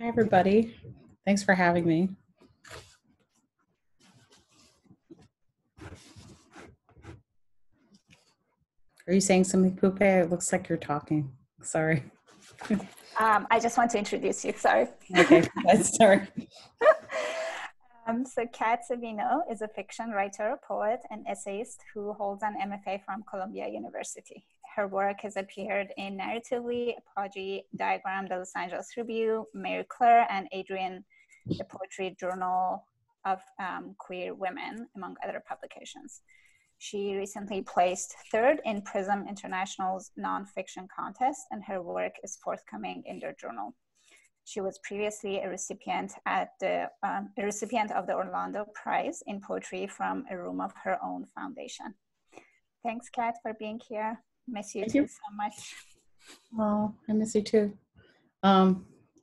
Hi, everybody. Thanks for having me. Are you saying something, Poupeh? It looks like you're talking. Sorry. I just want to introduce you, sorry. Okay, sorry. So Kat Savino is a fiction writer, poet, and essayist who holds an MFA from Columbia University. Her work has appeared in Narratively, Apogee, Diagram, The Los Angeles Review, Mary Claire, and Adrian, the Poetry Journal of Queer Women, among other publications. She recently placed third in Prism International's nonfiction contest, and her work is forthcoming in their journal. She was previously a recipient of the Orlando Prize in Poetry from a Room of Her Own foundation. Thanks, Kat, for being here. Miss you too so much. Oh, I miss you too.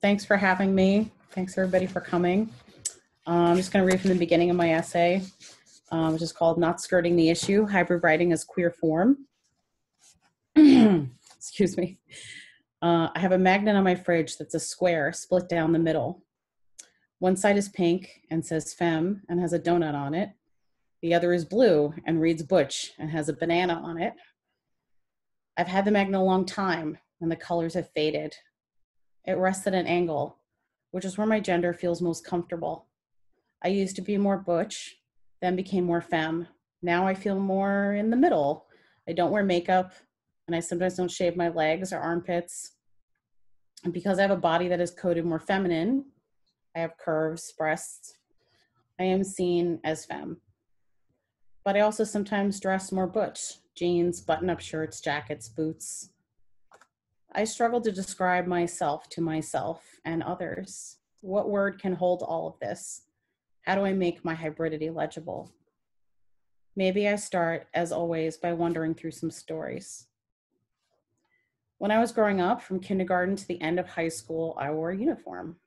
Thanks for having me. Thanks everybody for coming. I'm just going to read from the beginning of my essay, which is called Not Skirting the Issue, Hybrid Writing as Queer Form. Excuse me. I have a magnet on my fridge that's a square split down the middle. One side is pink and says femme and has a donut on it. The other is blue and reads butch and has a banana on it. I've had the magnet a long time and the colors have faded. It rests at an angle, which is where my gender feels most comfortable. I used to be more butch, then became more femme. Now I feel more in the middle. I don't wear makeup, and I sometimes don't shave my legs or armpits. And because I have a body that is coded more feminine, I have curves, breasts, I am seen as femme. But I also sometimes dress more butch, jeans, button-up shirts, jackets, boots. I struggle to describe myself to myself and others. What word can hold all of this? How do I make my hybridity legible? Maybe I start, as always, by wandering through some stories. When I was growing up, from kindergarten to the end of high school, I wore a uniform.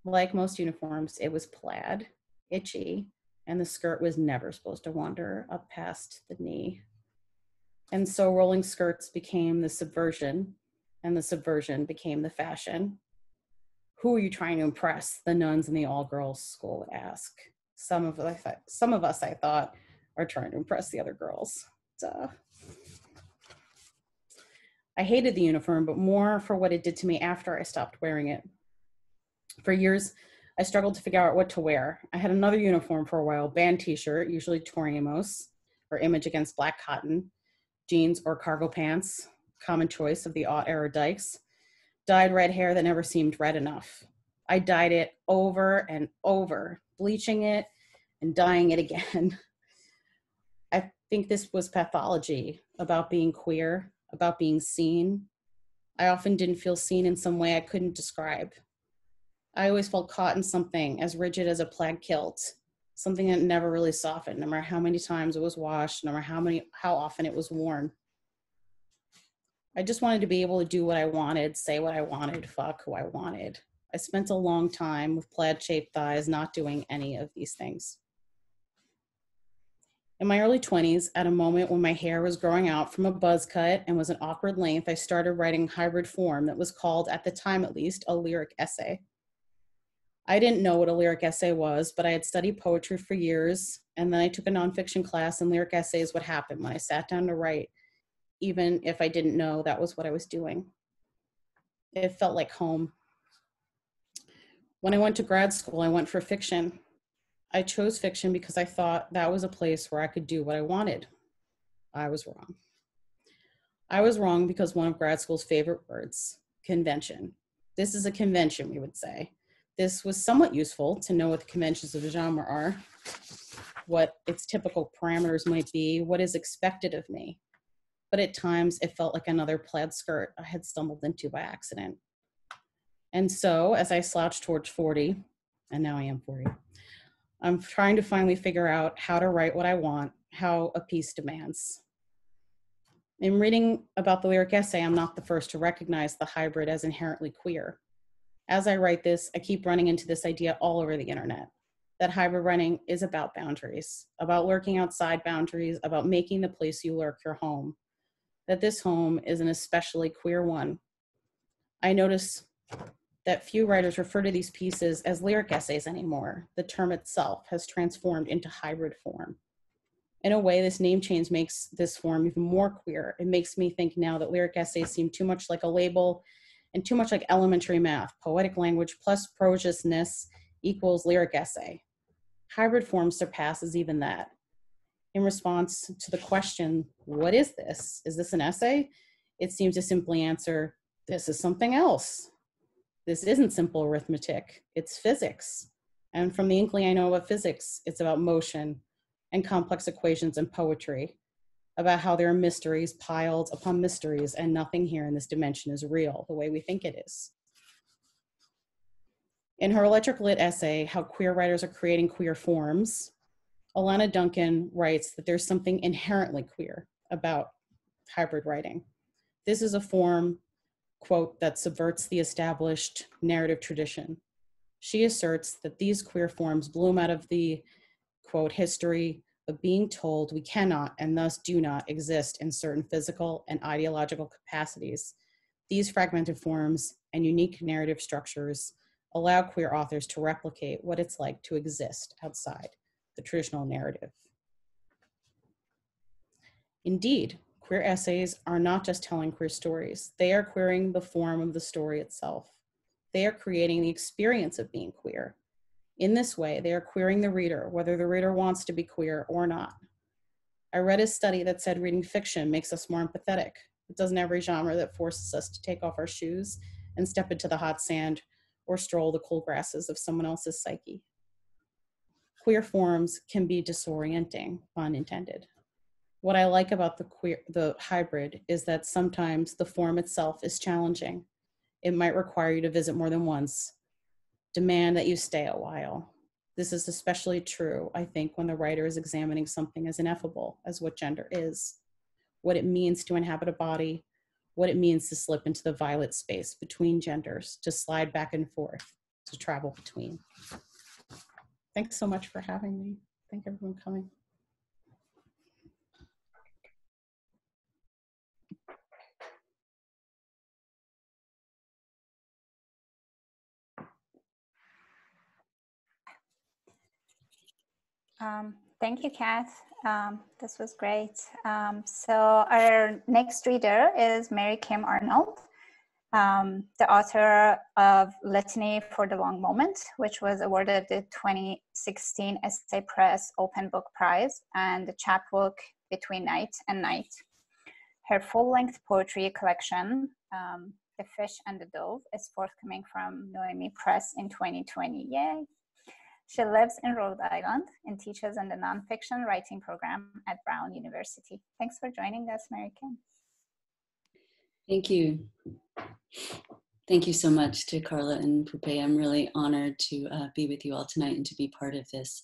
Like most uniforms, it was plaid, itchy, and the skirt was never supposed to wander up past the knee. And so rolling skirts became the subversion, and the subversion became the fashion. Who are you trying to impress? The nuns in the all-girls school would ask. Some of us, I thought, are trying to impress the other girls. Duh. I hated the uniform, but more for what it did to me after I stopped wearing it. For years, I struggled to figure out what to wear. I had another uniform for a while, band t-shirt, usually Toriamos, or Image Against Black Cotton, jeans or cargo pants, common choice of the aught-era dykes, dyed red hair that never seemed red enough. I dyed it over and over, bleaching it and dyeing it again. I think this was pathology, about being queer, about being seen. I often didn't feel seen in some way I couldn't describe. I always felt caught in something as rigid as a plaid kilt, something that never really softened, no matter how many times it was washed, no matter how often it was worn. I just wanted to be able to do what I wanted, say what I wanted, fuck who I wanted. I spent a long time with plaid-shaped thighs not doing any of these things. In my early 20s, at a moment when my hair was growing out from a buzz cut and was an awkward length, I started writing hybrid form that was called, at the time at least, a lyric essay. I didn't know what a lyric essay was, but I had studied poetry for years, and then I took a nonfiction class, and lyric essays would happen when I sat down to write, even if I didn't know that was what I was doing. It felt like home. When I went to grad school, I went for fiction. I chose fiction because I thought that was a place where I could do what I wanted. I was wrong. I was wrong because one of grad school's favorite words, convention. This is a convention, we would say. This was somewhat useful to know what the conventions of the genre are, what its typical parameters might be, what is expected of me. But at times it felt like another plaid skirt I had stumbled into by accident. And so as I slouched towards 40, and now I am 40, I'm trying to finally figure out how to write what I want, how a piece demands. In reading about the lyric essay, I'm not the first to recognize the hybrid as inherently queer. As I write this, I keep running into this idea all over the internet, that hybrid writing is about boundaries, about lurking outside boundaries, about making the place you lurk your home, that this home is an especially queer one. I notice that few writers refer to these pieces as lyric essays anymore. The term itself has transformed into hybrid form. In a way, this name change makes this form even more queer. It makes me think now that lyric essays seem too much like a label and too much like elementary math. Poetic language plus prosiousness equals lyric essay. Hybrid form surpasses even that. In response to the question, what is this? Is this an essay? It seems to simply answer, this is something else. This isn't simple arithmetic, it's physics. And from the inkling I know about physics, it's about motion and complex equations and poetry, about how there are mysteries piled upon mysteries, and nothing here in this dimension is real the way we think it is. In her electric lit essay, How Queer Writers Are Creating Queer Forms, Alana Duncan writes that there's something inherently queer about hybrid writing. This is a form, quote, that subverts the established narrative tradition. She asserts that these queer forms bloom out of the, quote, history of being told we cannot and thus do not exist in certain physical and ideological capacities. These fragmented forms and unique narrative structures allow queer authors to replicate what it's like to exist outside the traditional narrative. Indeed, queer essays are not just telling queer stories. They are queering the form of the story itself. They are creating the experience of being queer. In this way, they are queering the reader, whether the reader wants to be queer or not. I read a study that said reading fiction makes us more empathetic. It doesn't every genre that forces us to take off our shoes and step into the hot sand or stroll the cool grasses of someone else's psyche. Queer forms can be disorienting, pun intended. What I like about the hybrid is that sometimes the form itself is challenging. It might require you to visit more than once, demand that you stay a while. This is especially true, I think, when the writer is examining something as ineffable as what gender is, what it means to inhabit a body, what it means to slip into the violet space between genders, to slide back and forth, to travel between. Thanks so much for having me. Thank everyone for coming. Thank you, Kath. This was great. So our next reader is Mary Kim Arnold, the author of Litany for the Long Moment, which was awarded the 2016 Essay Press Open Book Prize, and the chapbook Between Night and Night. Her full-length poetry collection, The Fish and the Dove, is forthcoming from Noemi Press in 2020. Yay! She lives in Rhode Island and teaches in the nonfiction writing program at Brown University. Thanks for joining us, Mary Kim. Thank you. Thank you so much to Karla and Poupeh. I'm really honored to be with you all tonight and to be part of this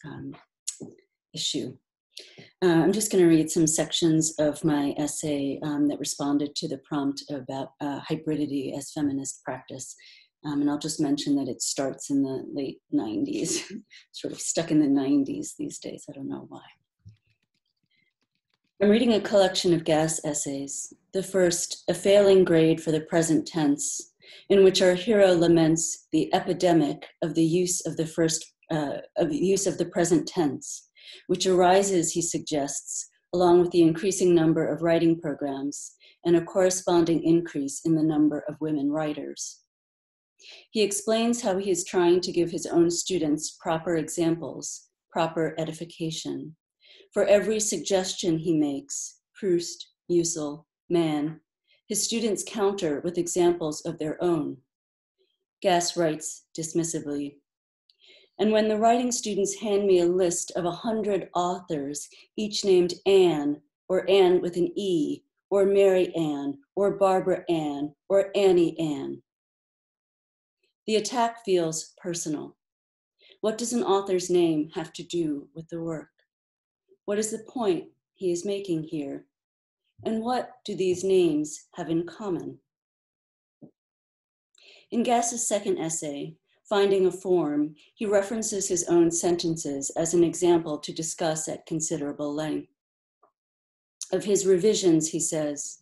issue. I'm just going to read some sections of my essay that responded to the prompt about hybridity as feminist practice. And I'll just mention that it starts in the late 90s, sort of stuck in the 90s these days. I don't know why. I'm reading a collection of gas essays. The first, a failing grade for the present tense, in which our hero laments the epidemic of the use of the present tense, which arises, he suggests, along with the increasing number of writing programs and a corresponding increase in the number of women writers. He explains how he is trying to give his own students proper examples, proper edification. For every suggestion he makes, Proust, Musil, Mann, his students counter with examples of their own. Gass writes dismissively, and when the writing students hand me a list of 100 authors, each named Anne, or Anne with an E, or Mary Ann, or Barbara Ann, or Annie Ann, the attack feels personal. What does an author's name have to do with the work? What is the point he is making here? And what do these names have in common? In Gass's second essay, Finding a Form, he references his own sentences as an example to discuss at considerable length. Of his revisions, he says,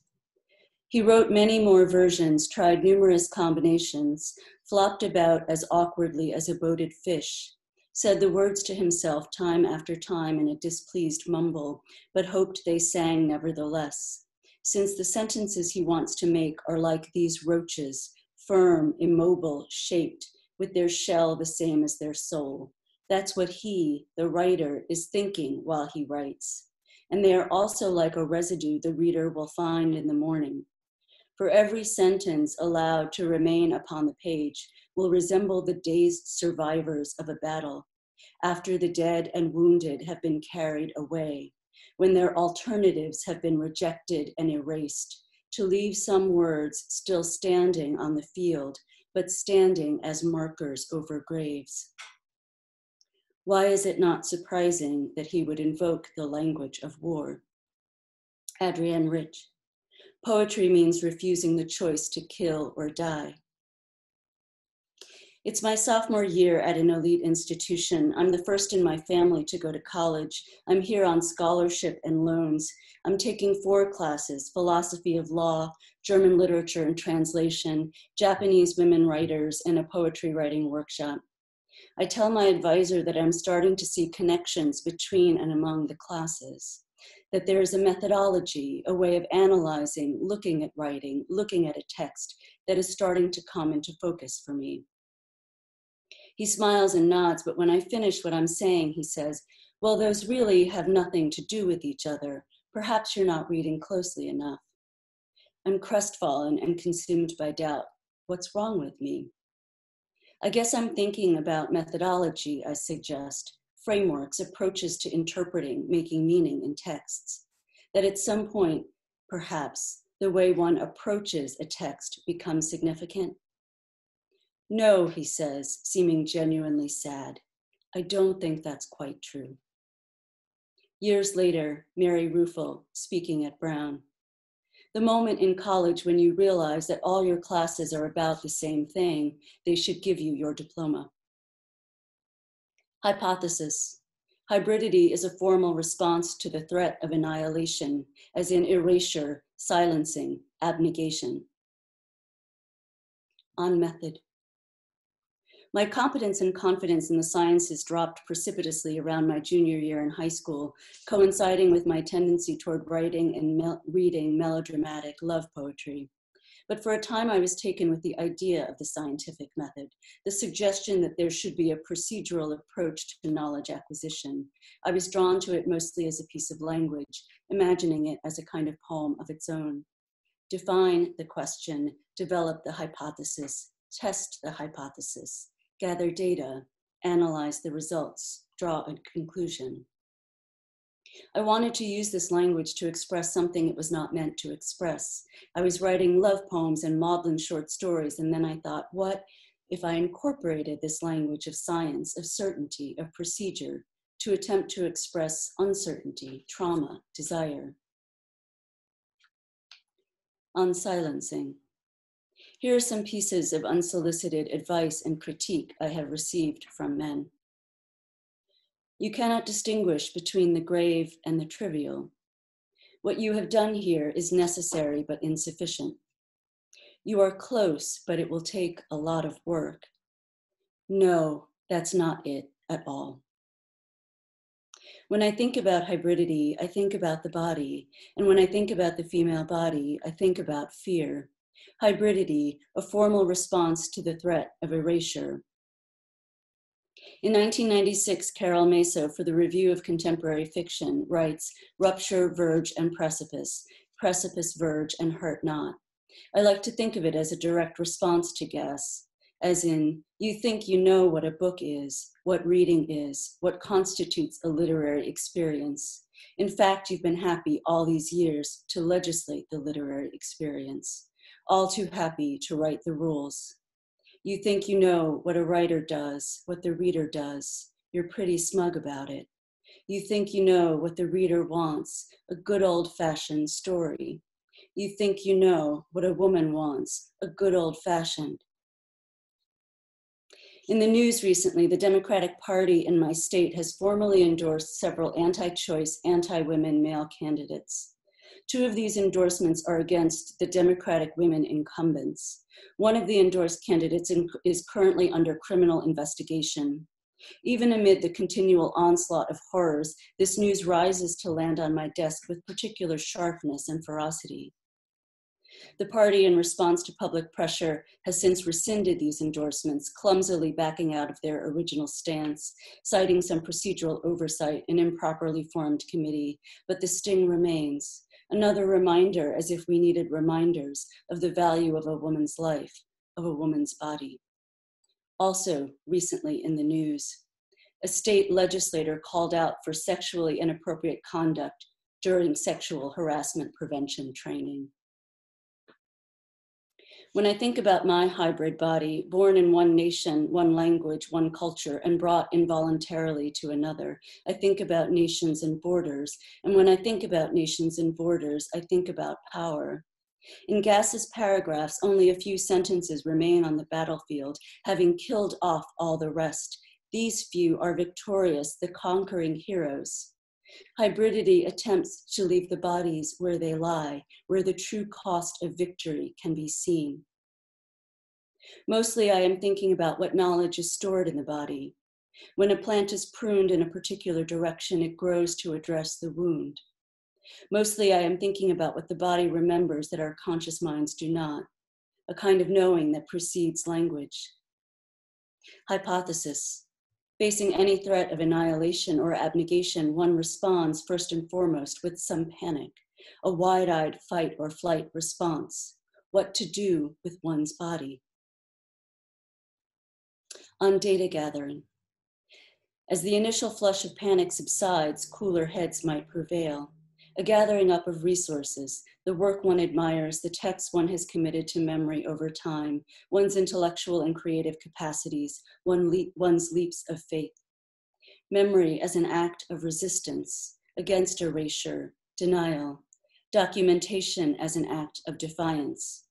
he wrote many more versions, tried numerous combinations, flopped about as awkwardly as a boated fish, said the words to himself time after time in a displeased mumble, but hoped they sang nevertheless, since the sentences he wants to make are like these roaches, firm, immobile, shaped, with their shell the same as their soul. That's what he, the writer, is thinking while he writes. And they are also like a residue the reader will find in the morning. For every sentence allowed to remain upon the page will resemble the dazed survivors of a battle, after the dead and wounded have been carried away, when their alternatives have been rejected and erased, to leave some words still standing on the field, but standing as markers over graves. Why is it not surprising that he would invoke the language of war? Adrienne Rich. Poetry means refusing the choice to kill or die. It's my sophomore year at an elite institution. I'm the first in my family to go to college. I'm here on scholarship and loans. I'm taking 4 classes: philosophy of law, German literature and translation, Japanese women writers, and a poetry writing workshop. I tell my advisor that I'm starting to see connections between and among the classes, that there is a methodology, a way of analyzing, looking at writing, looking at a text that is starting to come into focus for me. He smiles and nods, but when I finish what I'm saying, he says, well, those really have nothing to do with each other. Perhaps you're not reading closely enough. I'm crestfallen and consumed by doubt. What's wrong with me? I guess I'm thinking about methodology, I suggest, frameworks, approaches to interpreting, making meaning in texts. That at some point, perhaps, the way one approaches a text becomes significant. No, he says, seeming genuinely sad. I don't think that's quite true. Years later, Mary Ruffel, speaking at Brown. The moment in college when you realize that all your classes are about the same thing, they should give you your diploma. Hypothesis. Hybridity is a formal response to the threat of annihilation, as in erasure, silencing, abnegation. On method. My competence and confidence in the sciences dropped precipitously around my junior year in high school, coinciding with my tendency toward writing and reading melodramatic love poetry. But for a time I was taken with the idea of the scientific method, the suggestion that there should be a procedural approach to knowledge acquisition. I was drawn to it mostly as a piece of language, imagining it as a kind of poem of its own. Define the question, develop the hypothesis, test the hypothesis, gather data, analyze the results, draw a conclusion. I wanted to use this language to express something it was not meant to express. I was writing love poems and maudlin short stories, and then I thought, what if I incorporated this language of science, of certainty, of procedure, to attempt to express uncertainty, trauma, desire? On silencing. Here are some pieces of unsolicited advice and critique I have received from men. You cannot distinguish between the grave and the trivial. What you have done here is necessary but insufficient. You are close, but it will take a lot of work. No, that's not it at all. When I think about hybridity, I think about the body. And when I think about the female body, I think about fear. Hybridity, a formal response to the threat of erasure. In 1996, Carol Meso, for the Review of Contemporary Fiction, writes, rupture, verge, and precipice, verge, and hurt not. I like to think of it as a direct response to guess, as in, you think you know what a book is, what reading is, what constitutes a literary experience. In fact, you've been happy all these years to legislate the literary experience, all too happy to write the rules. You think you know what a writer does, what the reader does. You're pretty smug about it. You think you know what the reader wants, a good old-fashioned story. You think you know what a woman wants, a good old-fashioned. In the news recently, the Democratic Party in my state has formally endorsed several anti-choice, anti-women male candidates. Two of these endorsements are against the Democratic women incumbents. One of the endorsed candidates is currently under criminal investigation. Even amid the continual onslaught of horrors, this news rises to land on my desk with particular sharpness and ferocity. The party, in response to public pressure, has since rescinded these endorsements, clumsily backing out of their original stance, citing some procedural oversight and improperly formed committee, but the sting remains. Another reminder, as if we needed reminders, of the value of a woman's life, of a woman's body. Also, recently in the news, a state legislator called out for sexually inappropriate conduct during sexual harassment prevention training. When I think about my hybrid body, born in one nation, one language, one culture, and brought involuntarily to another, I think about nations and borders. And when I think about nations and borders, I think about power. In Gass's paragraphs, only a few sentences remain on the battlefield, having killed off all the rest. These few are victorious, the conquering heroes. Hybridity attempts to leave the bodies where they lie, where the true cost of victory can be seen. Mostly I am thinking about what knowledge is stored in the body. When a plant is pruned in a particular direction, it grows to address the wound. Mostly I am thinking about what the body remembers that our conscious minds do not, a kind of knowing that precedes language. Hypothesis. Facing any threat of annihilation or abnegation, one responds first and foremost with some panic, a wide-eyed fight or flight response. What to do with one's body. On data gathering. As the initial flush of panic subsides, cooler heads might prevail. A gathering up of resources, the work one admires, the texts one has committed to memory over time, one's intellectual and creative capacities, one's leaps of faith. Memory as an act of resistance against erasure, denial. Documentation as an act of defiance.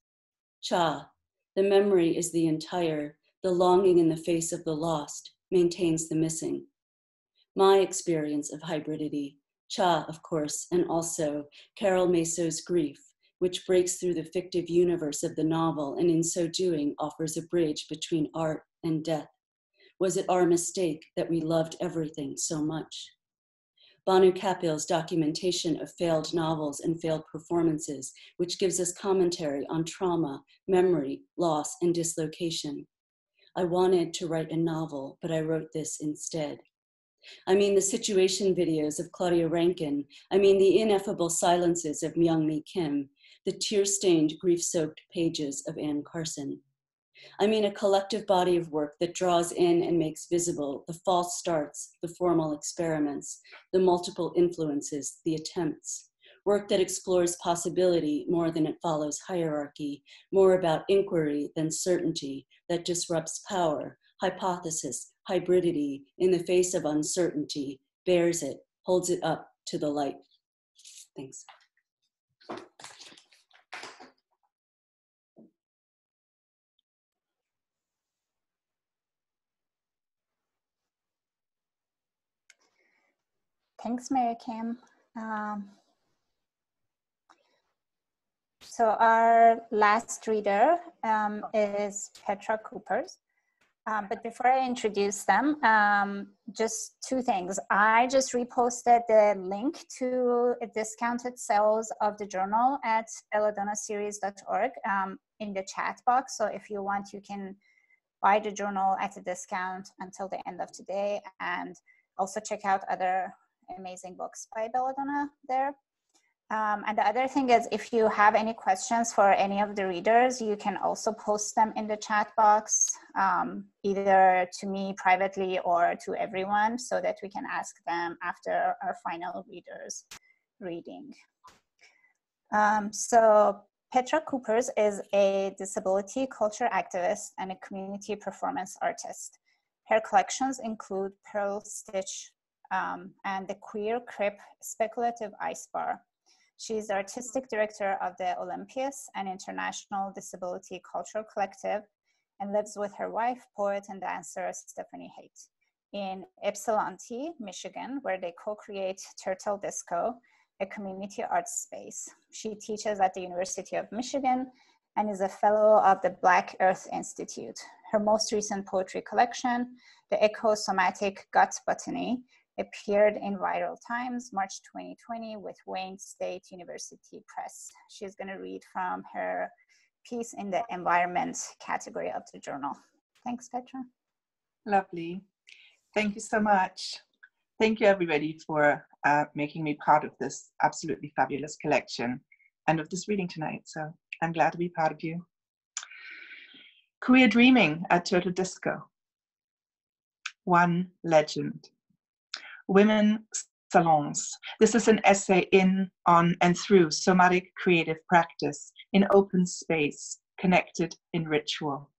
Cha, the memory is the entire, the longing in the face of the lost, maintains the missing. My experience of hybridity, Cha, of course, and also Carol Meso's grief, which breaks through the fictive universe of the novel and in so doing offers a bridge between art and death. Was it our mistake that we loved everything so much? Banu Kapil's documentation of failed novels and failed performances, which gives us commentary on trauma, memory, loss, and dislocation. I wanted to write a novel, but I wrote this instead. I mean the situation videos of Claudia Rankine. I mean the ineffable silences of Myung-Mi Kim, the tear-stained, grief-soaked pages of Anne Carson. I mean a collective body of work that draws in and makes visible the false starts, the formal experiments, the multiple influences, the attempts. Work that explores possibility more than it follows hierarchy, more about inquiry than certainty, that disrupts power, hypothesis, hybridity in the face of uncertainty, bears it, holds it up to the light. Thanks. Thanks, Mary Kim. So our last reader is Petra Kuppers. But before I introduce them, just two things. I just reposted the link to discounted sales of the journal at belladonnaseries.org in the chat box. So if you want, you can buy the journal at a discount until the end of today, and also check out other amazing books by Belladonna there. And the other thing is, if you have any questions for any of the readers, you can also post them in the chat box, either to me privately or to everyone, so that we can ask them after our final readers reading. So Petra Kuppers is a disability culture activist and a community performance artist. Her collections include Pearl Stitch and the Queer Crip Speculative Ice Bar. She is the artistic director of the Olympias, an international disability cultural collective, and lives with her wife, poet and dancer Stephanie Haight in Ypsilanti, Michigan, where they co-create Turtle Disco, a community arts space. She teaches at the University of Michigan and is a fellow of the Black Earth Institute. Her most recent poetry collection, The Echosomatic Gut Botany, appeared in Viral Times, March 2020, with Wayne State University Press. She's going to read from her piece in the environment category of the journal. Thanks, Petra. Lovely. Thank you so much. Thank you, everybody, for making me part of this absolutely fabulous collection and of this reading tonight. So I'm glad to be part of you. Queer Dreaming at Turtle Disco. One legend. Women salons. This is an essay in, on, and through somatic creative practice in open space, connected in ritual.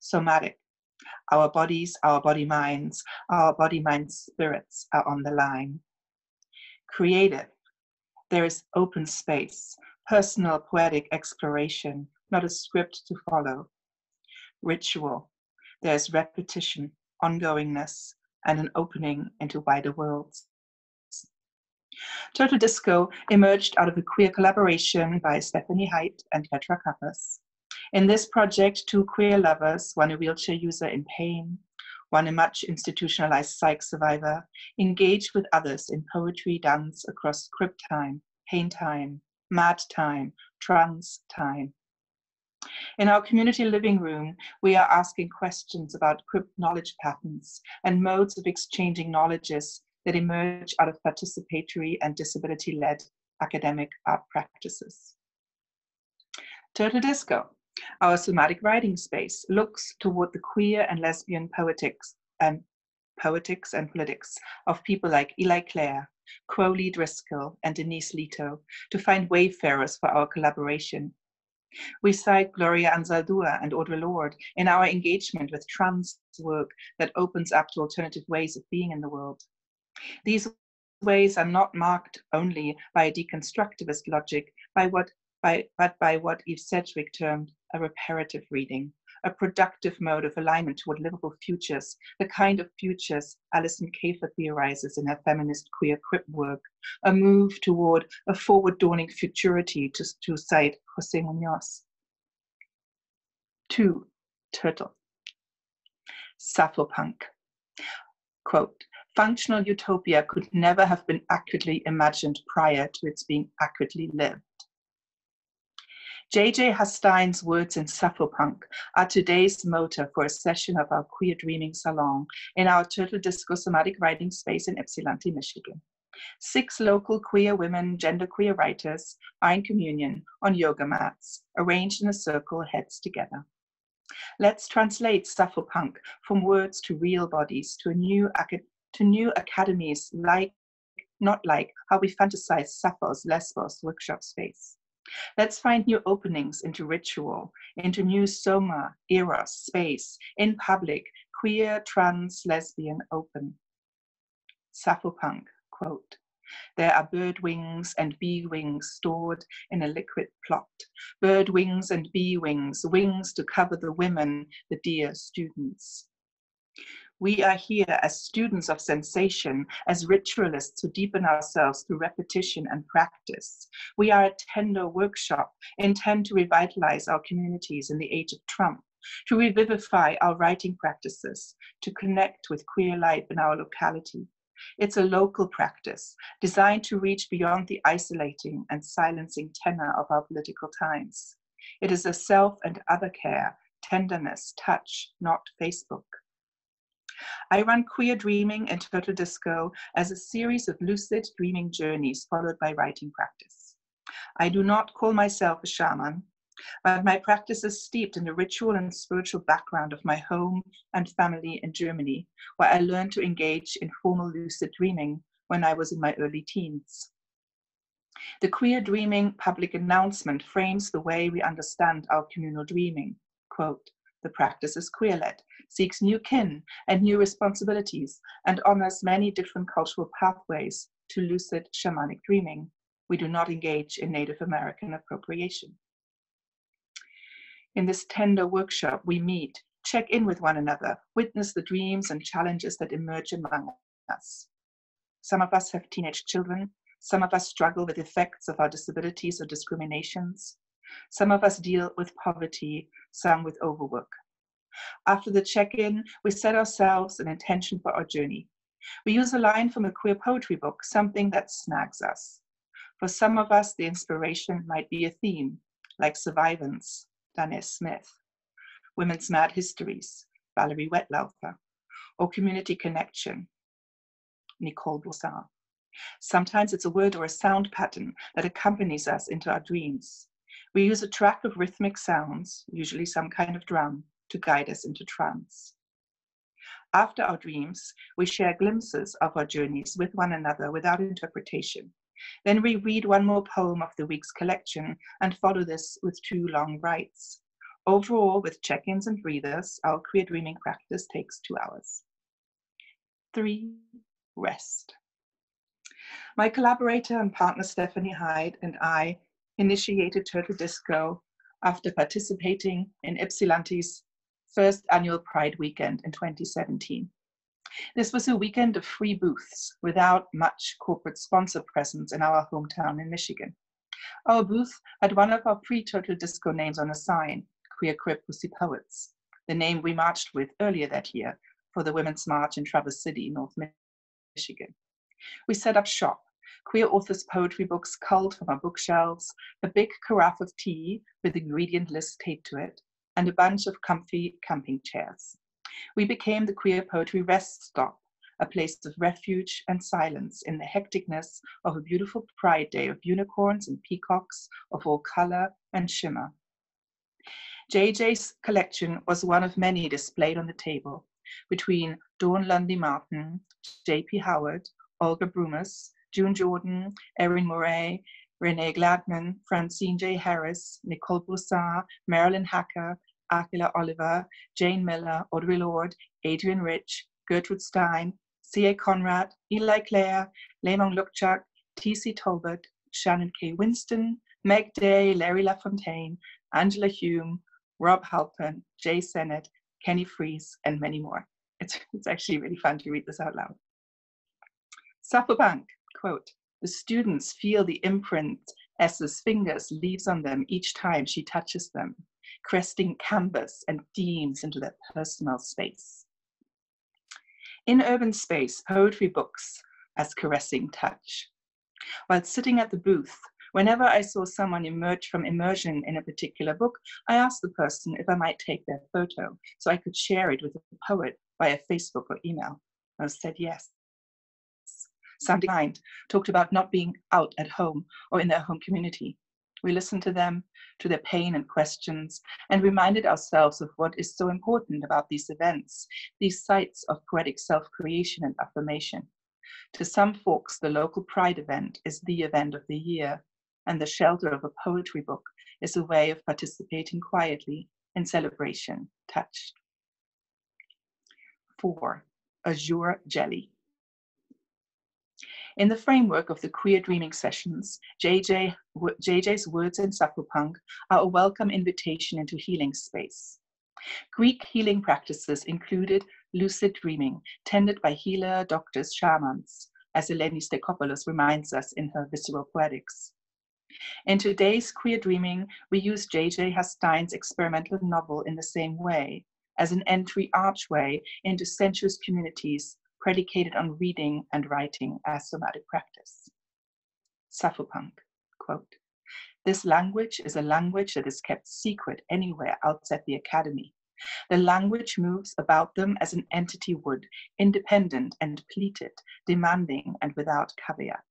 Somatic. Our bodies, our body minds, our body mind spirits are on the line. Creative. There is open space, personal poetic exploration, not a script to follow. Ritual. There's repetition, ongoingness, and an opening into wider worlds. Turtle Disco emerged out of a queer collaboration by Stephanie Haidt and Petra Kuppers. In this project, two queer lovers, one a wheelchair user in pain, one a much institutionalized psych survivor, engaged with others in poetry, dance across crypt time, pain time, mad time, trans time. In our community living room, we are asking questions about crypt knowledge patterns and modes of exchanging knowledges that emerge out of participatory and disability-led academic art practices. Turtle Disco, our somatic writing space, looks toward the queer and lesbian poetics and politics of people like Eli Clare, Crowley Driscoll, and Denise Leto to find wayfarers for our collaboration. We cite Gloria Anzaldúa and Audre Lorde in our engagement with trans work that opens up to alternative ways of being in the world. These ways are not marked only by a deconstructivist logic, but by what Eve Sedgwick termed a reparative reading, a productive mode of alignment toward livable futures, the kind of futures Alison Kafer theorizes in her feminist queer crypt work, a move toward a forward-dawning futurity, to cite José Muñoz. 2. Turtle. Sappho-punk. Quote, functional utopia could never have been accurately imagined prior to its being accurately lived. J.J. Hastein's words in Sappho-punk are today's motor for a session of our Queer Dreaming Salon in our Turtle Disco somatic writing space in Ypsilanti, Michigan. 6 local queer women, genderqueer writers are in communion on yoga mats, arranged in a circle, heads together. Let's translate Sappho-punk from words to real bodies, to new academies, not like how we fantasize Sappho's Lesbos workshop space. Let's find new openings into ritual, into new soma, eros, space, in public, queer, trans, lesbian, open. Sappho-punk, quote, there are bird wings and bee wings stored in a liquid plot. Bird wings and bee wings, wings to cover the women, the dear students. We are here as students of sensation, as ritualists who deepen ourselves through repetition and practice. We are a tender workshop, intent to revitalize our communities in the age of Trump, to revivify our writing practices, to connect with queer life in our locality. It's a local practice designed to reach beyond the isolating and silencing tenor of our political times. It is a self and other care, tenderness, touch, not Facebook. I run Queer Dreaming and Turtle Disco as a series of lucid dreaming journeys followed by writing practice. I do not call myself a shaman, but my practice is steeped in the ritual and spiritual background of my home and family in Germany, where I learned to engage in formal lucid dreaming when I was in my early teens. The Queer Dreaming public announcement frames the way we understand our communal dreaming. Quote, the practice is queer-led, seeks new kin and new responsibilities, and honors many different cultural pathways to lucid shamanic dreaming. We do not engage in Native American appropriation. In this tender workshop, we meet, check in with one another, witness the dreams and challenges that emerge among us. Some of us have teenage children, Some of us struggle with effects of our disabilities or discriminations. Some of us deal with poverty, some with overwork. After the check-in, we set ourselves an intention for our journey. We use a line from a queer poetry book, something that snags us. For some of us, the inspiration might be a theme, like Survivance, Danae Smith, Women's Mad Histories, Valerie Wettlaufer, or Community Connection, Nicole Boussard. Sometimes it's a word or a sound pattern that accompanies us into our dreams. We use a track of rhythmic sounds, usually some kind of drum, to guide us into trance. After our dreams, we share glimpses of our journeys with one another without interpretation. Then we read one more poem of the week's collection and follow this with 2 long writes. Overall, with check-ins and breathers, our queer dreaming practice takes 2 hours. 3, rest. My collaborator and partner Stephanie Hyde and I initiated Turtle Disco after participating in Ypsilanti's first annual Pride weekend in 2017. This was a weekend of free booths without much corporate sponsor presence in our hometown in Michigan. Our booth had one of our pre-Turtle Disco names on a sign, Queer Crip Pussy Poets, the name we marched with earlier that year for the Women's March in Traverse City, North Michigan. We set up shop. Queer authors' poetry books culled from our bookshelves, a big carafe of tea with ingredient lists taped to it, and a bunch of comfy camping chairs. We became the queer poetry rest stop, a place of refuge and silence in the hecticness of a beautiful Pride Day of unicorns and peacocks of all color and shimmer. JJ's collection was one of many displayed on the table between Dawn Lundy Martin, J.P. Howard, Olga Brumas, June Jordan, Erin Murray, Renee Gladman, Francine J. Harris, Nicole Boussard, Marilyn Hacker, Akila Oliver, Jane Miller, Audre Lorde, Adrienne Rich, Gertrude Stein, C.A. Conrad, Eli Clare, Lemong Lukchak, T.C. Tolbert, Shannon K. Winston, Meg Day, Larry LaFontaine, Angela Hume, Rob Halpern, Jay Sennett, Kenny Fries, and many more. It's actually really fun to read this out loud. Saphobank, quote, "The students feel the imprint S's fingers leaves on them each time she touches them, cresting canvas and themes into their personal space." In urban space, poetry books as caressing touch. While sitting at the booth, whenever I saw someone emerge from immersion in a particular book, I asked the person if I might take their photo so I could share it with the poet via Facebook or email. Most said yes. Some declined, talked about not being out at home or in their home community. We listened to them, to their pain and questions, and reminded ourselves of what is so important about these events, these sites of poetic self-creation and affirmation. To some folks, the local Pride event is the event of the year, and the shelter of a poetry book is a way of participating quietly in celebration, touched. 4, Azure Jelly. In the framework of the Queer Dreaming Sessions, JJ's words in Sapopunk are a welcome invitation into healing space. Greek healing practices included lucid dreaming, tended by healer, doctors, shamans, as Eleni Stekopoulos reminds us in her Visceral Poetics. In today's queer dreaming, we use J.J. Hastein's experimental novel in the same way, as an entry archway into sensuous communities predicated on reading and writing as somatic practice. Sapopunk, quote, "This language is a language that is kept secret anywhere outside the academy. The language moves about them as an entity would, independent and pleated, demanding and without caveat.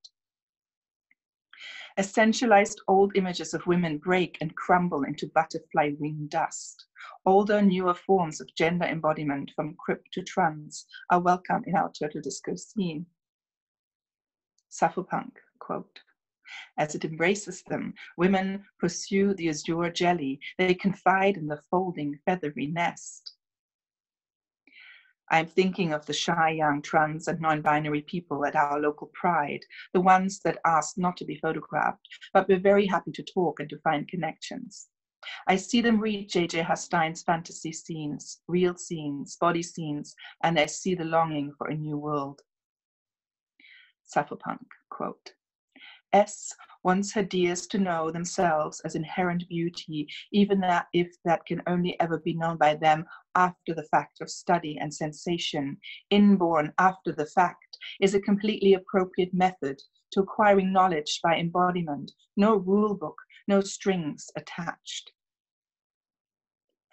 Essentialized old images of women break and crumble into butterfly wing dust. Older, newer forms of gender embodiment from crip to trans are welcome in our Turtle Disco scene." Sapopunk, quote, "As it embraces them, women pursue the azure jelly. They confide in the folding, feathery nest." I'm thinking of the shy young trans and non-binary people at our local Pride, the ones that asked not to be photographed, but were very happy to talk and to find connections. I see them read J.J. Hastein's fantasy scenes, real scenes, body scenes, and I see the longing for a new world. Sapopunk, quote, S wants her dears to know themselves as inherent beauty, even if that can only ever be known by them after the fact of study and sensation. Inborn after the fact is a completely appropriate method to acquiring knowledge by embodiment. No rule book, no strings attached.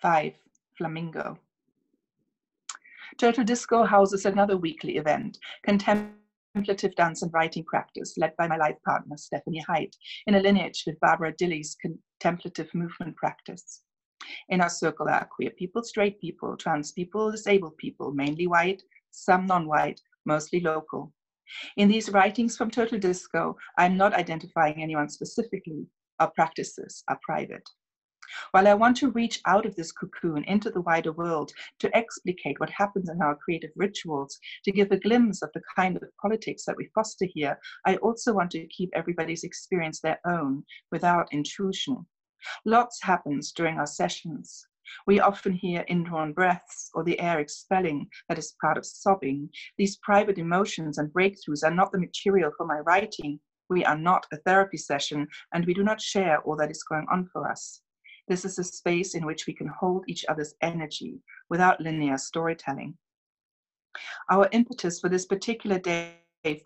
5. Flamingo. Total Disco houses another weekly event, contemplative dance and writing practice, led by my life partner, Stephanie Haidt, in a lineage with Barbara Dilley's contemplative movement practice. In our circle are queer people, straight people, trans people, disabled people, mainly white, some non-white, mostly local. In these writings from Total Disco, I'm not identifying anyone specifically. Our practices are private. While I want to reach out of this cocoon into the wider world to explicate what happens in our creative rituals, to give a glimpse of the kind of politics that we foster here, I also want to keep everybody's experience their own, without intrusion. Lots happens during our sessions. We often hear indrawn breaths or the air expelling that is part of sobbing. These private emotions and breakthroughs are not the material for my writing. We are not a therapy session, and we do not share all that is going on for us. This is a space in which we can hold each other's energy without linear storytelling. Our impetus for this particular day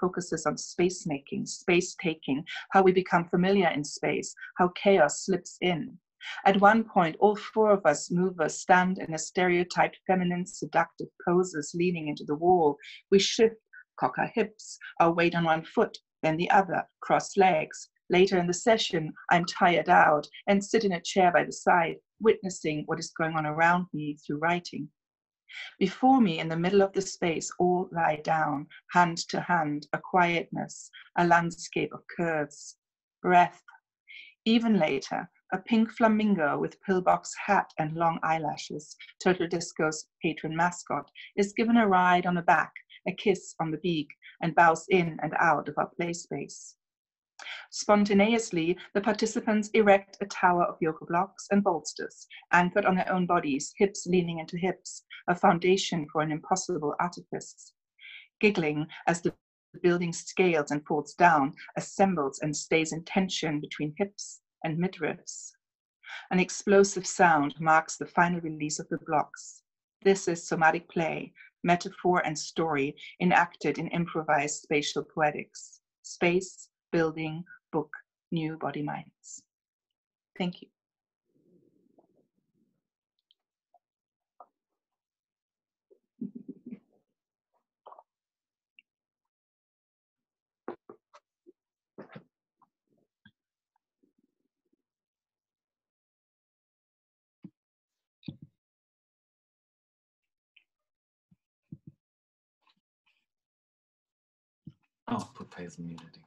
focuses on space making, space taking, how we become familiar in space, how chaos slips in. At one point, all 4 of us movers stand in a stereotyped feminine seductive poses leaning into the wall. We shift, cock our hips, our weight on one foot, then the other, cross legs. Later in the session, I'm tired out and sit in a chair by the side, witnessing what is going on around me through writing. Before me, in the middle of the space, all lie down, hand to hand, a quietness, a landscape of curves, breath. Even later, a pink flamingo with pillbox hat and long eyelashes, Total Disco's patron mascot, is given a ride on the back, a kiss on the beak, and bows in and out of our play space. Spontaneously, the participants erect a tower of yoga blocks and bolsters, anchored on their own bodies, hips leaning into hips, a foundation for an impossible artifice. Giggling as the building scales and falls down, assembles and stays in tension between hips and midriffs. An explosive sound marks the final release of the blocks. This is somatic play, metaphor and story enacted in improvised spatial poetics. Space, building, book, new body minds. Thank you. Oh, Poupeh is muted again.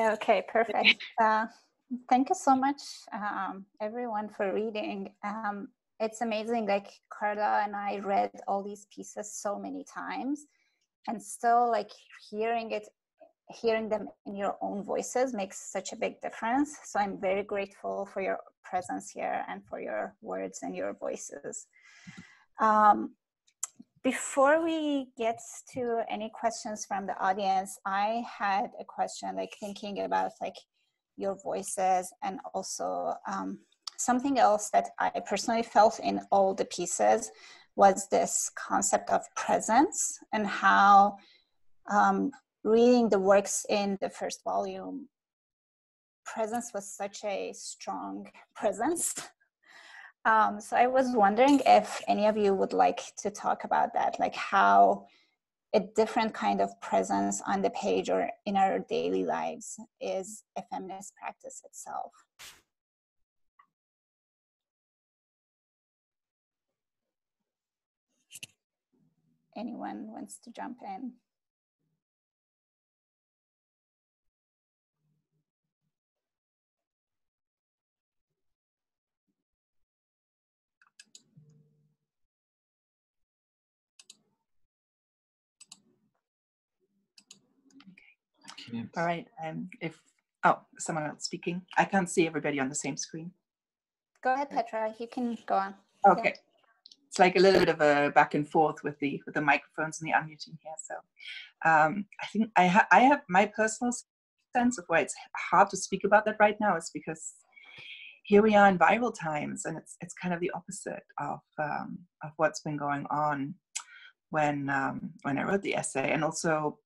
Okay, perfect. Thank you so much, everyone, for reading. It's amazing, like Karla and I read all these pieces so many times, and still like hearing them in your own voices makes such a big difference. So I'm very grateful for your presence here and for your words and your voices. Before we get to any questions from the audience, I had a question, like thinking about like your voices, and also something else that I personally felt in all the pieces was this concept of presence, and how reading the works in the first volume, presence was such a strong presence. So I was wondering if any of you would like to talk about that, like how a different kind of presence on the page or in our daily lives is a feminist practice itself. Anyone wants to jump in? All right. If Oh, someone else speaking. I can't see everybody on the same screen. Go ahead, Petra. You can go on. Okay. Yeah. It's like a little bit of a back and forth with the microphones and the unmuting here. So I think I have my personal sense of why it's hard to speak about that right now is because here we are in viral times, and it's kind of the opposite of what's been going on when I wrote the essay. And also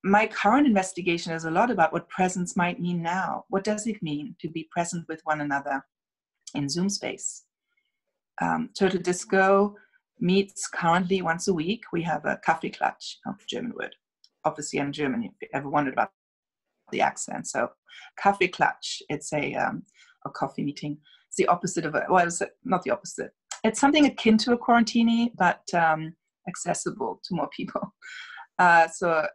my current investigation is a lot about what presence might mean now. What does it mean to be present with one another in Zoom space? Turtle Disco meets currently once a week. We have a Kaffeeklatsch, German word. Obviously, I'm German. If you ever wondered about the accent, so Kaffeeklatsch. It's a coffee meeting. It's the opposite of it's not the opposite. It's something akin to a quarantini, but accessible to more people. So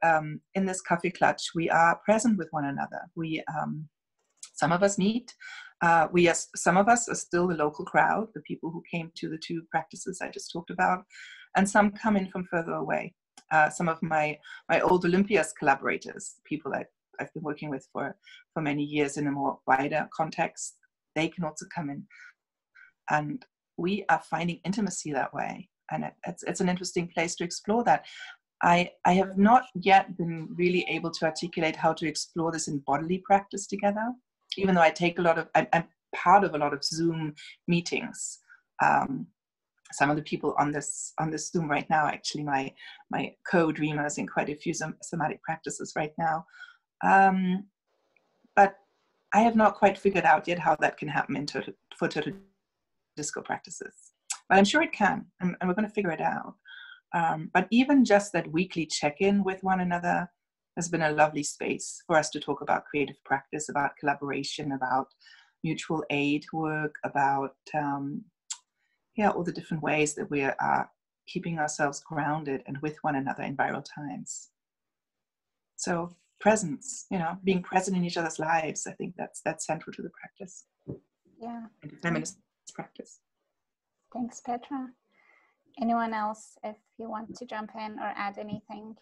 in this Kaffeeklatsch, we are present with one another. We some of us meet. Some of us are still the local crowd, the people who came to the two practices I just talked about, and some come in from further away. Some of my old Olympias collaborators, people that I've been working with for many years in a more wider context, they can also come in. And we are finding intimacy that way. And it's an interesting place to explore that. I have not yet been really able to articulate how to explore this in bodily practice together, even though I'm part of a lot of Zoom meetings. Some of the people on this Zoom right now, actually my co-dreamers in quite a few somatic practices right now. But I have not quite figured out yet how that can happen for Turtle Disco practices. But I'm sure it can, and we're going to figure it out. But even just that weekly check-in with one another has been a lovely space for us to talk about creative practice, about collaboration, about mutual aid work, about all the different ways that we are keeping ourselves grounded and with one another in viral times. So presence, being present in each other's lives, I think that's central to the practice. Yeah. And the feminist practice. Thanks, Petra. Anyone else, if you want to jump in or add anything?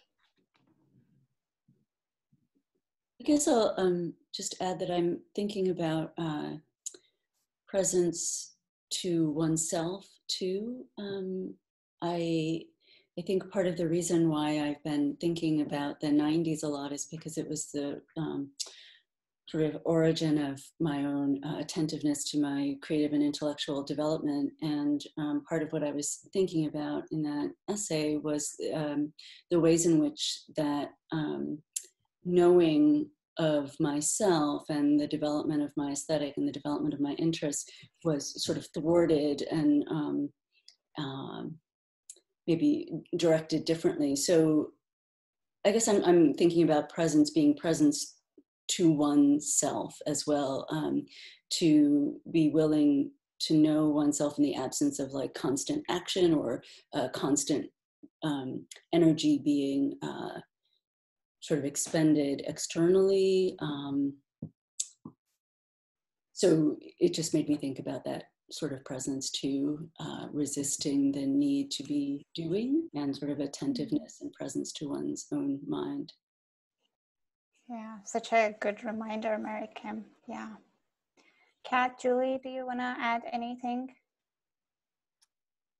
I guess I'll just add that I'm thinking about presence to oneself too. I think part of the reason why I've been thinking about the 90s a lot is because it was the sort of origin of my own attentiveness to my creative and intellectual development. And part of what I was thinking about in that essay was the ways in which that knowing of myself and the development of my aesthetic and the development of my interests was sort of thwarted and maybe directed differently. So I guess I'm thinking about presence being presence to oneself as well, to be willing to know oneself in the absence of like constant action or constant energy being sort of expended externally. So it just made me think about that sort of presence too, resisting the need to be doing and sort of attentiveness and presence to one's own mind. Yeah, such a good reminder, Mary Kim. Yeah. Kat, Julie, do you want to add anything?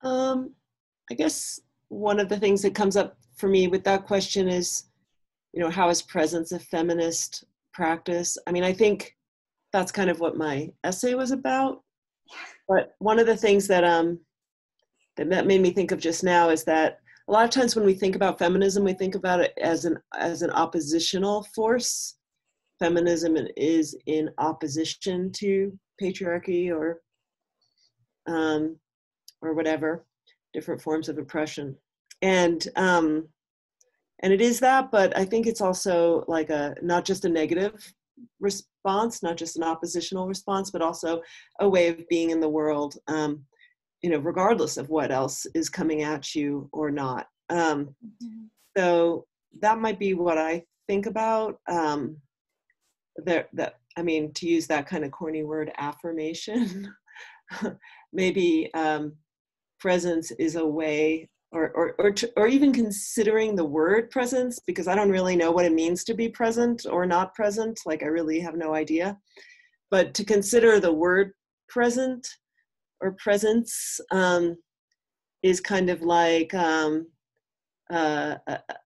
I guess one of the things that comes up for me with that question is, how is presence a feminist practice? I mean, I think that's kind of what my essay was about. But one of the things that that made me think of just now is that a lot of times when we think about feminism, we think about it as an oppositional force. Feminism is in opposition to patriarchy or whatever, different forms of oppression. And it is that, but I think it's also like not just a negative response, not just an oppositional response, but also a way of being in the world, regardless of what else is coming at you or not. So that might be what I think about. To use that kind of corny word, affirmation. Maybe presence is a way or even considering the word presence, because I don't really know what it means to be present or not present. Like I really have no idea. But to consider the word present or presence is kind of like an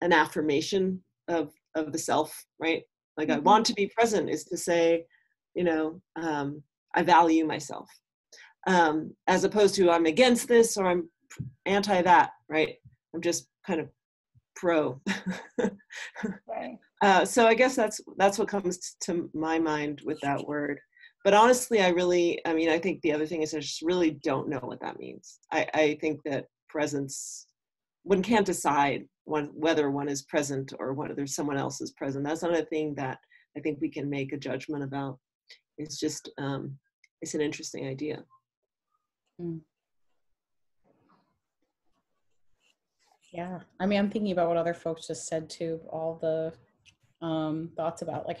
affirmation of the self, right? Like I want to be present is to say, you know, I value myself, as opposed to I'm against this or I'm anti that, right? I'm just kind of pro. Right. So I guess that's what comes to my mind with that word. But honestly, I mean, I think the other thing is I just really don't know what that means. I think that presence, one can't decide whether one is present or whether someone else is present. That's not a thing that I think we can make a judgment about. It's just, it's an interesting idea. Mm. Yeah, I mean, I'm thinking about what other folks just said too, all the thoughts about like,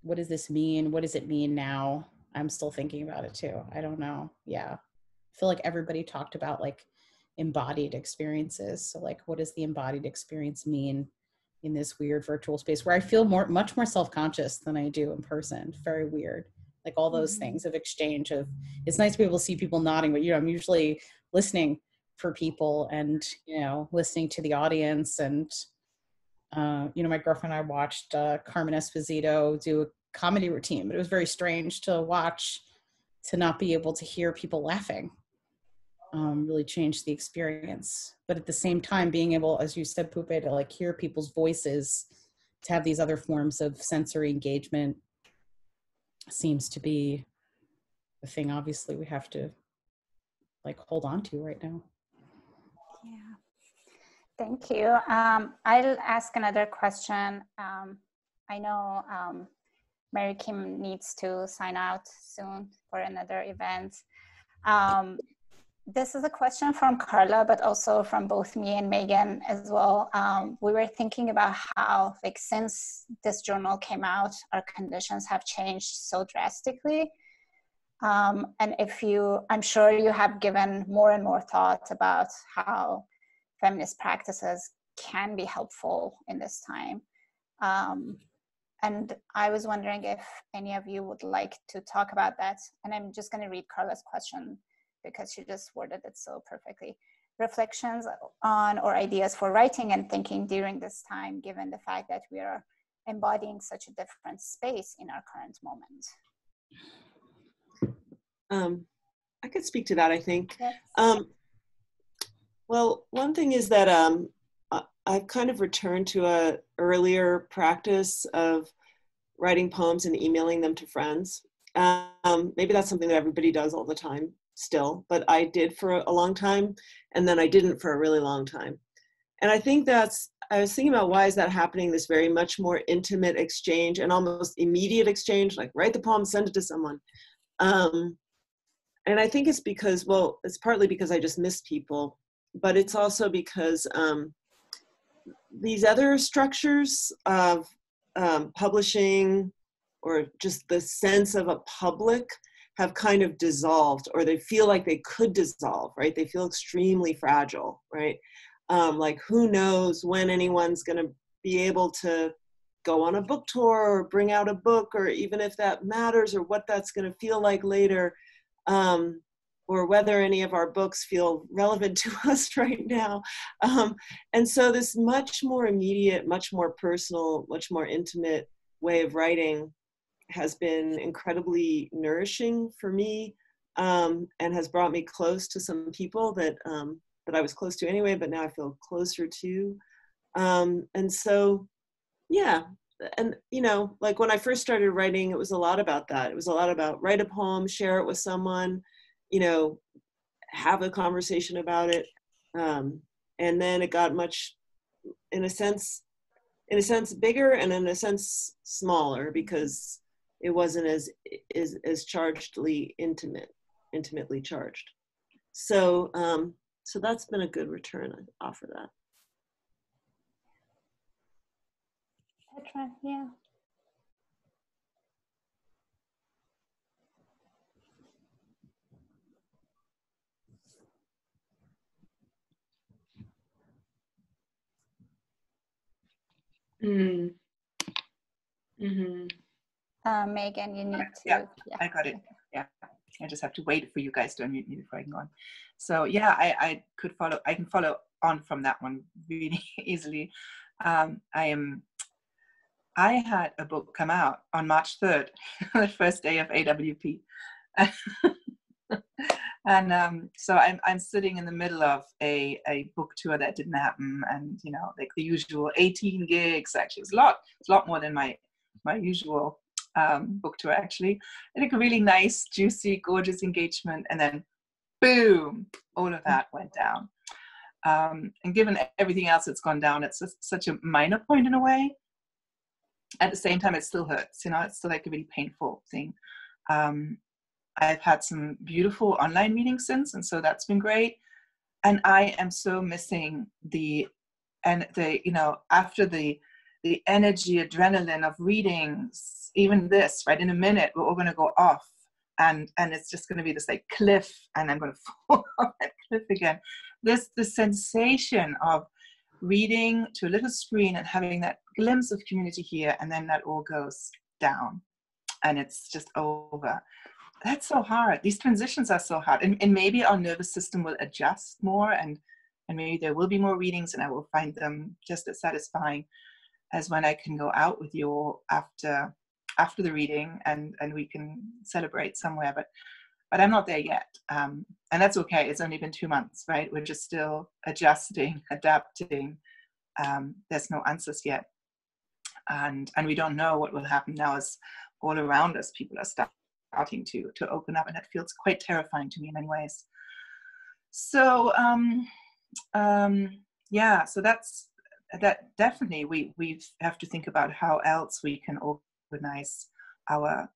what does this mean? What does it mean now? I'm still thinking about it too. I don't know. Yeah. I feel like everybody talked about like embodied experiences. So like, what does the embodied experience mean in this weird virtual space where I feel much more self-conscious than I do in person? Very weird. Like all those things of exchange of, it's nice to be able to see people nodding, but I'm usually listening for people and, listening to the audience. And, my girlfriend and I watched Carmen Esposito do a comedy routine, but it was very strange to watch, to not be able to hear people laughing. Really changed the experience. But at the same time, being able, as you said, Poupeh, to like hear people's voices, to have these other forms of sensory engagement seems to be the thing obviously we have to like hold on to right now. Yeah. Thank you. I'll ask another question. I know Mary Kim needs to sign out soon for another event. This is a question from Karla, but also from both me and Megan as well. We were thinking about how, like, since this journal came out, our conditions have changed so drastically. And I'm sure you have given more and more thought about how feminist practices can be helpful in this time. And I was wondering if any of you would like to talk about that. And I'm just going to read Karla's question because she just worded it so perfectly. Reflections on or ideas for writing and thinking during this time, given the fact that we are embodying such a different space in our current moment. I could speak to that, I think. Yes. Well, one thing is that I've kind of returned to a earlier practice of writing poems and emailing them to friends. Maybe that's something that everybody does all the time still, but I did for a long time, and then I didn't for a really long time. And I think I was thinking about why is that happening, this very much more intimate exchange and almost immediate exchange, like write the poem, send it to someone. And I think it's because, well, it's partly because I just miss people, but it's also because these other structures of publishing or just the sense of a public have kind of dissolved, or they feel like they could dissolve, right? They feel extremely fragile, right? Like who knows when anyone's gonna be able to go on a book tour or bring out a book, or even if that matters, or what that's gonna feel like later. Or whether any of our books feel relevant to us right now. And so this much more immediate, much more personal, much more intimate way of writing has been incredibly nourishing for me, and has brought me close to some people that I was close to anyway, but now I feel closer to. And so, yeah. And, like when I first started writing, it was a lot about that. It was a lot about write a poem, share it with someone, have a conversation about it. And then it got much, in a sense bigger, and in a sense smaller, because it wasn't as chargedly intimately charged. So, so that's been a good return. I offer that. Petra, yeah. Mm. Mm-hmm. Megan, you need to. Yeah, I got it. Yeah, I just have to wait for you guys to unmute me before I can go on. So yeah, I can follow on from that one really easily. I had a book come out on March 3rd, the first day of AWP. And so I'm sitting in the middle of a book tour that didn't happen, and you know, like the usual 18 gigs. Actually, it's a lot more than my usual book tour. Actually, I think a really nice, juicy, gorgeous engagement, and then boom, all of that went down. And given everything else that's gone down, it's just such a minor point in a way. At the same time, it still hurts. You know, it's still like a really painful thing. I've had some beautiful online meetings since, and so that's been great. And I am so missing after the energy, adrenaline of readings, even this, right? In a minute, we're all going to go off, and it's just going to be this like cliff, and I'm going to fall off that cliff again. The sensation of reading to a little screen and having that glimpse of community here, and then that all goes down, and it's just over. That's so hard. These transitions are so hard. And maybe our nervous system will adjust more, and maybe there will be more readings, and I will find them just as satisfying as when I can go out with you all after the reading and we can celebrate somewhere. But I'm not there yet. And that's okay. It's only been 2 months, right? We're just still adjusting, adapting. There's no answers yet. And we don't know what will happen now as all around us people are starting to open up, and that feels quite terrifying to me in many ways. So yeah, so that definitely we have to think about how else we can organize our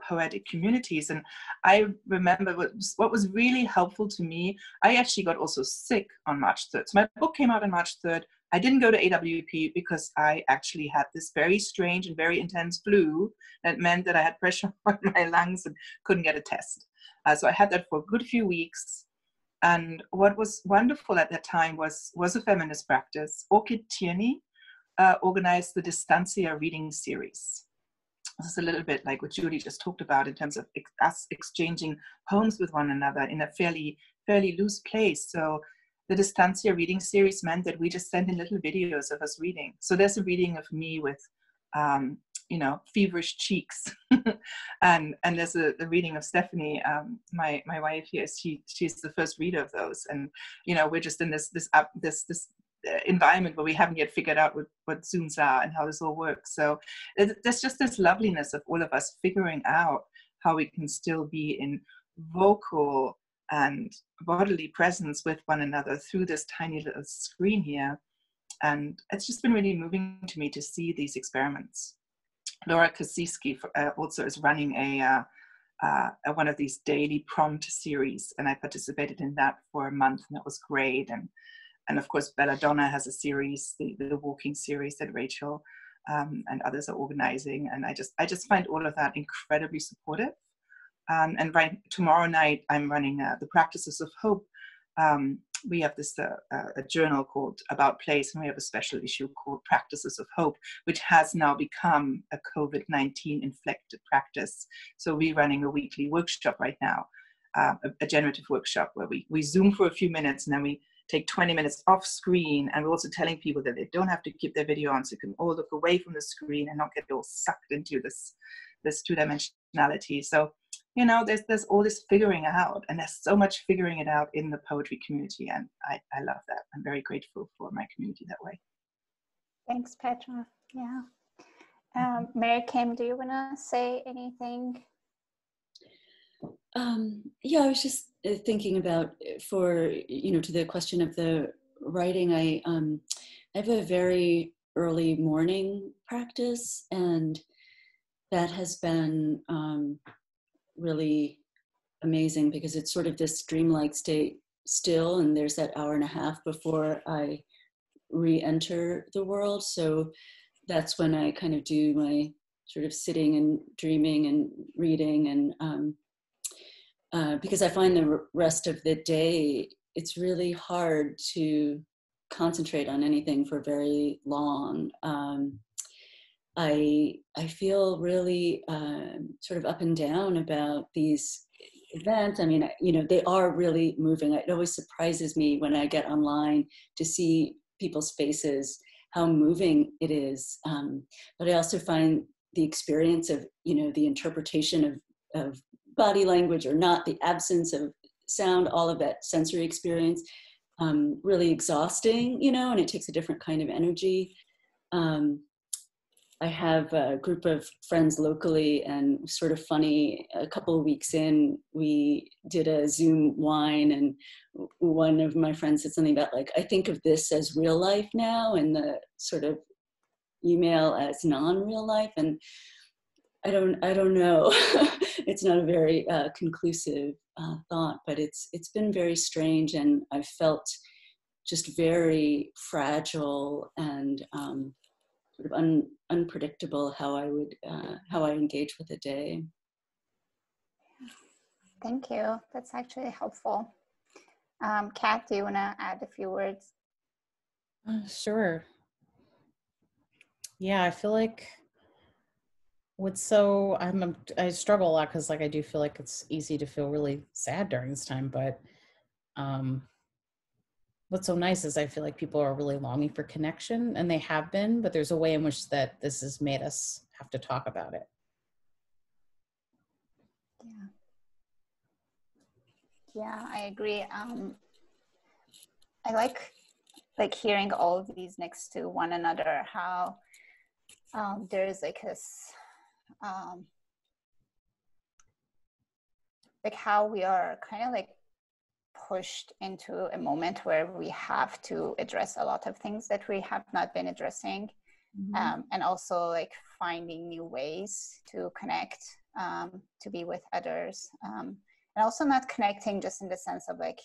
poetic communities. And I remember what was really helpful to me. I actually got also sick on March 3rd. So my book came out on March 3rd. I didn't go to AWP because I actually had this very strange and very intense flu that meant that I had pressure on my lungs and couldn't get a test. So I had that for a good few weeks. And what was wonderful at that time was a feminist practice. Orchid Tierney organized the Distancia reading series. This is a little bit like what Julie just talked about in terms of us exchanging poems with one another in a fairly loose place. So the Distancia reading series meant that we just sent in little videos of us reading. So there's a reading of me with, feverish cheeks, and there's a reading of Stephanie, my wife here. She's the first reader of those, and we're just in this environment where we haven't yet figured out what Zooms are and how this all works. So there's just this loveliness of all of us figuring out how we can still be in vocal and bodily presence with one another through this tiny little screen here. And it's just been really moving to me to see these experiments. Laura Kosiski also is running one of these daily prompt series, and I participated in that for a month, and that was great. And of course, Belladonna has a series, the walking series that Rachel and others are organizing. And I just find all of that incredibly supportive. And right tomorrow night, I'm running the Practices of Hope. We have this a journal called About Place, and we have a special issue called Practices of Hope, which has now become a COVID-19 inflected practice. So we're running a weekly workshop right now, a generative workshop where we Zoom for a few minutes, and then we take 20 minutes off screen. And we're also telling people that they don't have to keep their video on, so you can all look away from the screen and not get all sucked into this two-dimensionality. So there's all this figuring out, and there's so much figuring it out in the poetry community, and I love that. I'm very grateful for my community that way. Thanks, Petra. Yeah. Mary Kim, do you want to say anything? Yeah, I was just thinking about, to the question of the writing, I have a very early morning practice, and that has been really amazing because it's sort of this dreamlike state still, and there's that hour and a half before I re-enter the world. So that's when I kind of do my sort of sitting and dreaming and reading, and because I find the rest of the day, it's really hard to concentrate on anything for very long. I feel really sort of up and down about these events. I mean, you know, they are really moving. It always surprises me when I get online to see people's faces, how moving it is. But I also find the experience of, you know, the interpretation of body language or not, the absence of sound, all of that sensory experience, really exhausting, you know, and it takes a different kind of energy. I have a group of friends locally, and sort of funny, a couple of weeks in, we did a Zoom wine, and one of my friends said something about like, I think of this as real life now, and the sort of email as non-real life. And I don't know. It's not a very conclusive thought, but it's been very strange, and I felt just very fragile and sort of unpredictable how I engage with the day. Thank you. That's actually helpful. Kat, do you want to add a few words? Sure. Yeah, I feel like I struggle a lot because like I do feel like it's easy to feel really sad during this time, but what's so nice is I feel like people are really longing for connection, and they have been, but there's a way in which that this has made us have to talk about it. Yeah, I agree. I like hearing all of these next to one another, how there's like this, like how we are kind of like pushed into a moment where we have to address a lot of things that we have not been addressing, and also like finding new ways to connect, to be with others, and also not connecting just in the sense of like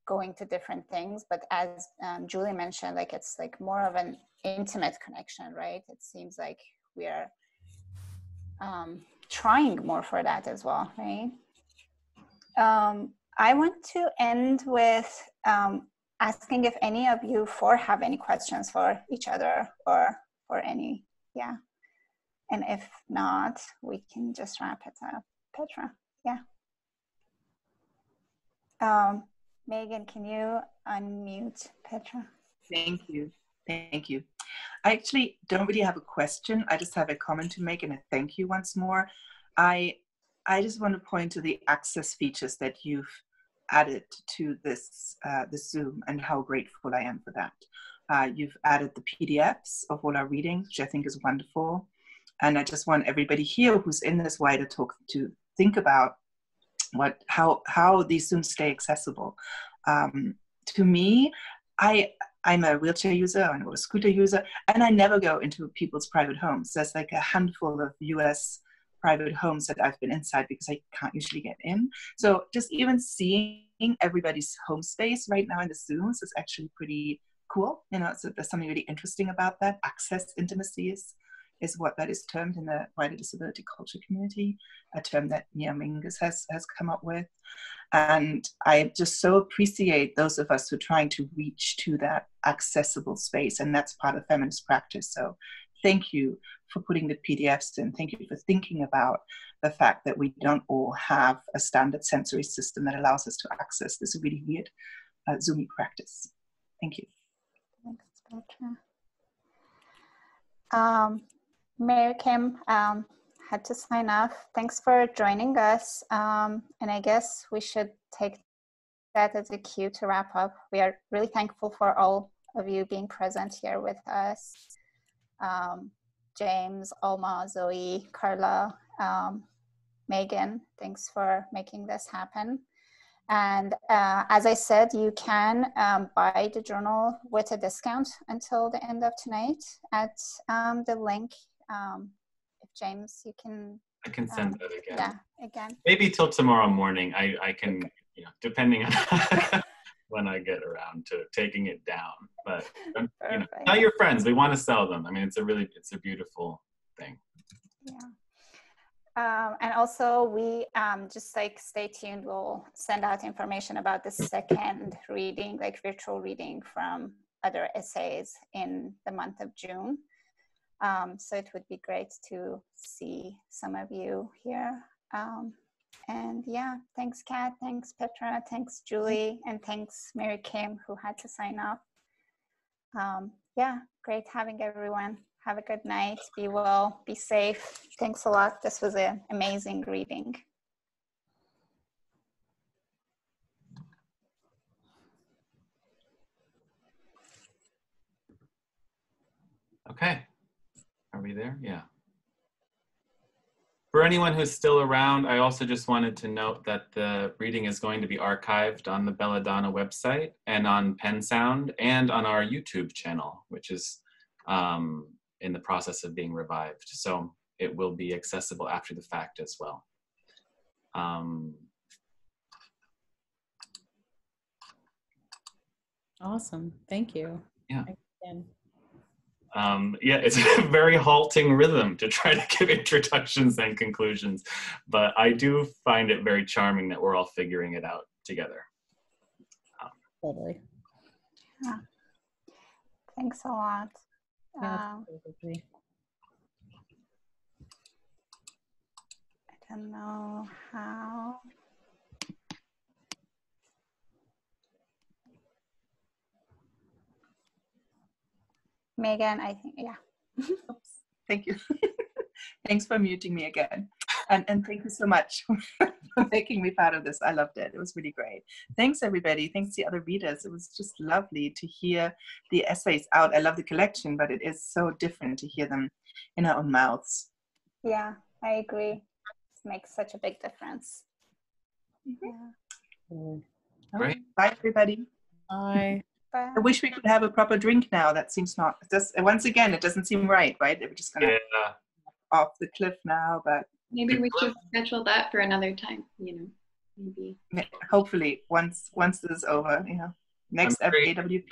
going to different things, but as Julie mentioned, like it's like more of an intimate connection, right? It seems like we are trying more for that as well, right? I want to end with asking if any of you four have any questions for each other or for any, yeah. And if not, we can just wrap it up. Petra, yeah. Megan, can you unmute Petra? Thank you. Thank you. I actually don't really have a question. I just have a comment to make and a thank you once more. I just want to point to the access features that you've added to this Zoom, and how grateful I am for that. You've added the PDFs of all our readings, which I think is wonderful. And I just want everybody here who's in this wider talk to think about how these Zooms stay accessible. To me, I'm a wheelchair user or a scooter user, and I never go into people's private homes. There's like a handful of US private homes that I've been inside because I can't usually get in. So just even seeing everybody's home space right now in the Zooms is actually pretty cool. You know, so there's something really interesting about that. Access intimacy is what that is termed in the wider disability culture community, a term that Nia Mingus has come up with. And I just so appreciate those of us who are trying to reach to that accessible space, and that's part of feminist practice. So thank you for putting the PDFs in. Thank you for thinking about the fact that we don't all have a standard sensory system that allows us to access this really weird Zoomy practice. Thank you. Thanks, Petra. Mary Kim had to sign off. Thanks for joining us. And I guess we should take that as a cue to wrap up. We are really thankful for all of you being present here with us. James, Alma, Zoe, Karla, Megan, thanks for making this happen. And as I said, you can buy the journal with a discount until the end of tonight at the link. If James, you can. I can send that again. Yeah, again. Maybe till tomorrow morning. I can, you know, depending on when I get around to taking it down. But you know, tell your friends, we want to sell them. I mean, it's a beautiful thing. Yeah. And also we just like stay tuned. We'll send out information about the second reading, like virtual reading from other essays in the month of June. So it would be great to see some of you here. And yeah, thanks Kat, thanks Petra, thanks Julie, and thanks Mary Kim who had to sign off. Yeah, great having everyone. Have a good night, be well, be safe. Thanks a lot. This was an amazing reading. Okay, are we there? Yeah. For anyone who's still around, I also just wanted to note that the reading is going to be archived on the Belladonna website and on Pen Sound and on our YouTube channel, which is in the process of being revived. So it will be accessible after the fact as well. Awesome, thank you. Yeah. Again. Yeah, it's a very halting rhythm to try to give introductions and conclusions, but I do find it very charming that we're all figuring it out together. Totally. Yeah. Thanks a lot. Yeah, I don't know how. Megan, I think, yeah. Oops. Thank you. Thanks for muting me again. And thank you so much for making me part of this. I loved it. It was really great. Thanks, everybody. Thanks to the other readers. It was just lovely to hear the essays out. I love the collection, but it is so different to hear them in our own mouths. Yeah, I agree. It makes such a big difference. yeah. Great. Bye, everybody. Bye. Bye. I wish we could have a proper drink now. That seems not, just, once again, it doesn't seem right? We're just going to off the cliff now, but maybe we should schedule that for another time, you know, maybe. Hopefully, once this is over, you know, next AWP.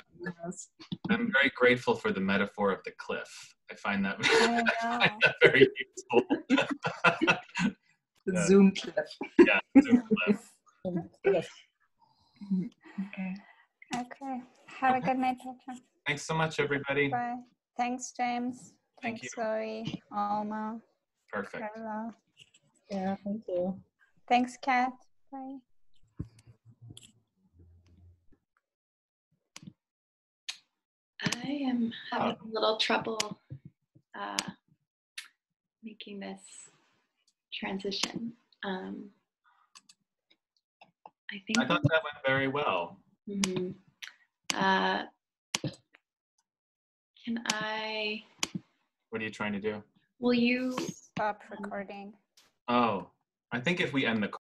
I'm very grateful for the metaphor of the cliff. I find that, I find that very useful. The Zoom cliff. Yeah, Zoom cliff. Okay. Have a good night, Petra. Thanks so much, everybody. Bye. Thanks, James. Thank Thanks, Zoe, Alma, Perfect. Karla. Yeah, thank you. Thanks, Kat. Bye. I am having a little trouble making this transition. I thought that went very well. Mm-hmm. Can I? What are you trying to do? Will you stop recording? Oh, I think if we end the